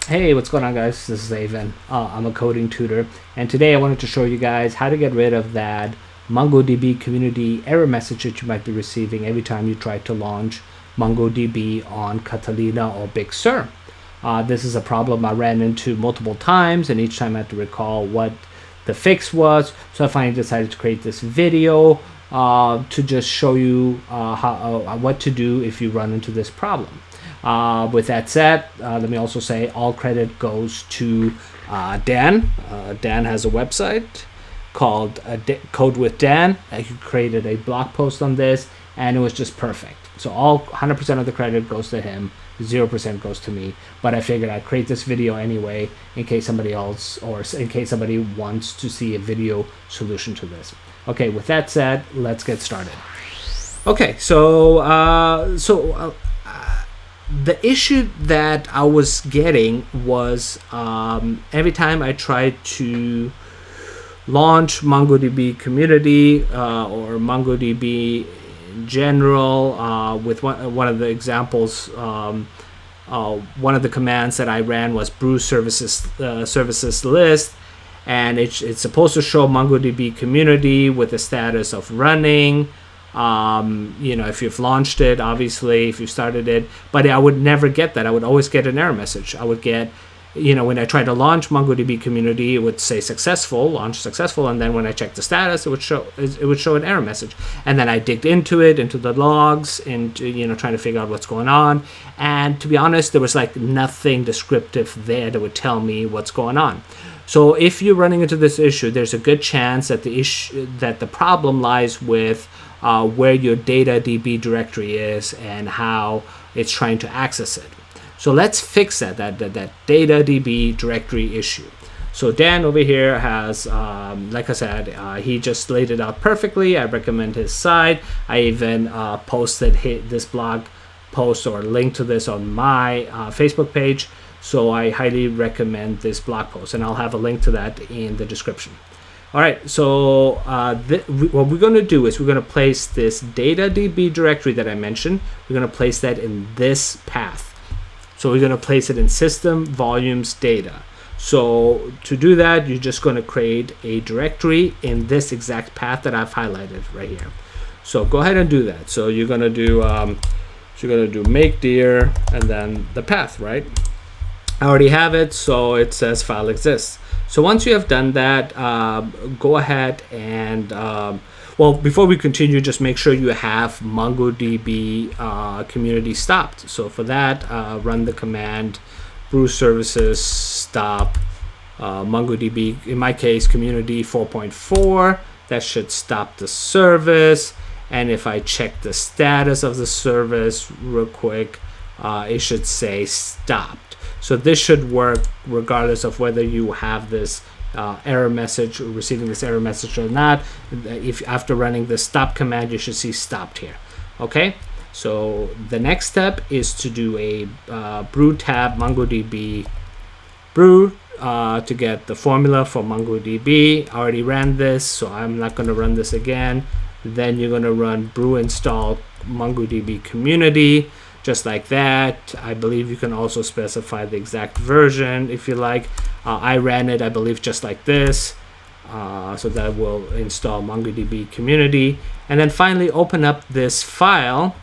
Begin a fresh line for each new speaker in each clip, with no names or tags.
Hey, what's going on, guys? This is Avon. I'm a coding tutor, and today I wanted to show you guys how to get rid of that MongoDB community error message that you might be receiving every time you try to launch MongoDB on Catalina or Big Sur. This is a problem I ran into multiple times, and each time I had to recall what the fix was. So I finally decided to create this video to just show you what to do if you run into this problem. With that said, let me also say all credit goes to Dan. Dan has a website called Code with Dan. He created a blog post on this, and it was just perfect. So all 100% of the credit goes to him, 0% goes to me. But I figured I'd create this video anyway in case somebody else, or in case somebody wants to see a video solution to this. Okay, with that said, let's get started. Okay, the issue that I was getting was every time I tried to launch MongoDB Community or MongoDB in general, with one of the examples, one of the commands that I ran was brew services list, and it's supposed to show MongoDB Community with the status of running. If you've launched it, obviously, if you started it, but I would never get that. I would always get an error message. I would get, when I tried to launch MongoDB Community, it would say successful, launch successful, and then when I checked the status, it would show an error message. And then I digged into the logs, into trying to figure out what's going on. And to be honest, there was like nothing descriptive there that would tell me what's going on. So if you're running into this issue, there's a good chance that the problem lies with where your DataDB directory is and how it's trying to access it. So let's fix that DataDB directory issue. So Dan over here has, like I said, he just laid it out perfectly. I recommend his site. I even posted this blog post or link to this on my Facebook page. So I highly recommend this blog post, and I'll have a link to that in the description. All right, so what we're going to do is we're going to place this DataDB directory that I mentioned. We're going to place that in this path. So we're going to place it in system volumes data. So to do that, you're just going to create a directory in this exact path that I've highlighted right here. So go ahead and do that. So you're going to do make dir and then the path, right? I already have it, so it says file exists. So once you have done that, go ahead and, before we continue, just make sure you have MongoDB community stopped. So for that, run the command brew services stop MongoDB, in my case, community 4.4. That should stop the service. And if I check the status of the service real quick, it should say stopped. So this should work regardless of whether you have this error message or receiving this error message or not. If after running the stop command, you should see stopped here. Okay, so the next step is to do a brew tab MongoDB brew to get the formula for MongoDB. I already ran this, so I'm not going to run this again. Then you're going to run brew install MongoDB community. Just like that. I believe you can also specify the exact version if you like. I ran it, I believe, just like this. So that will install MongoDB community. And then finally open up this file.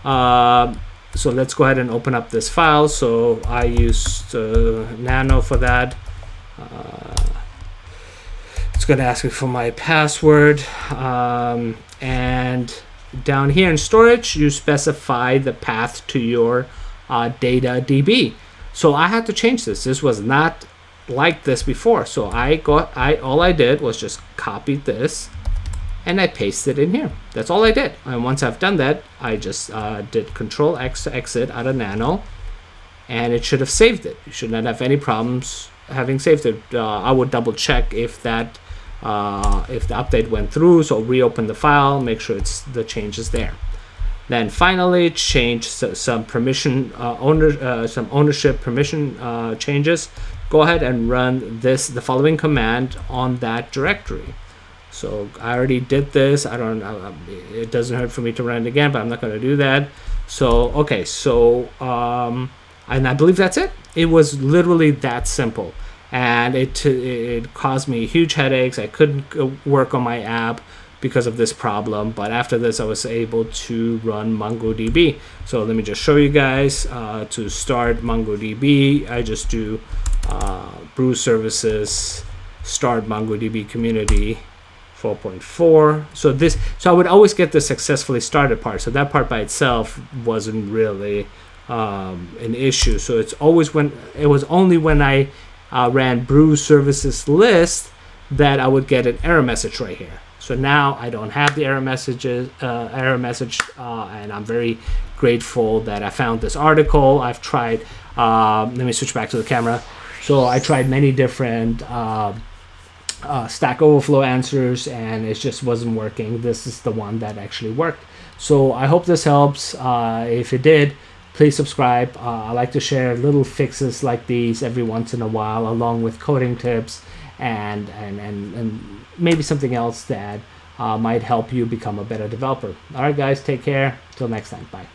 So let's go ahead and open up this file. So I used Nano for that. It's going to ask me for my password. And down here in storage, you specify the path to your DataDB. So I had to change this. This was not like this before. So all I did was just copy this and I pasted it in here. That's all I did. And once I've done that, I just did Control X to exit out of Nano, and it should have saved it. You should not have any problems having saved it. I would double check if the update went through, so reopen the file, make sure the change is there. Then finally change some permission some ownership permission changes. Go ahead and run the following command on that directory. So I already did this. I don't know, it doesn't hurt for me to run it again, but I'm not going to do that. So okay, so And I believe that's it. It was literally that simple. And it caused me huge headaches. I couldn't work on my app because of this problem. But after this, I was able to run MongoDB. So let me just show you guys. To start MongoDB, I just do brew services start MongoDB community 4.4. So I would always get the successfully started part. So that part by itself wasn't really an issue. So it was only when I ran brew services list that I would get an error message right here. So now I don't have the error message, and I'm very grateful that I found this article. I've tried. Let me switch back to the camera. So I tried many different Stack Overflow answers, and it just wasn't working. This is the one that actually worked. So I hope this helps. If it did, please subscribe. I like to share little fixes like these every once in a while, along with coding tips and maybe something else that might help you become a better developer. All right, guys, take care. Till next time. Bye.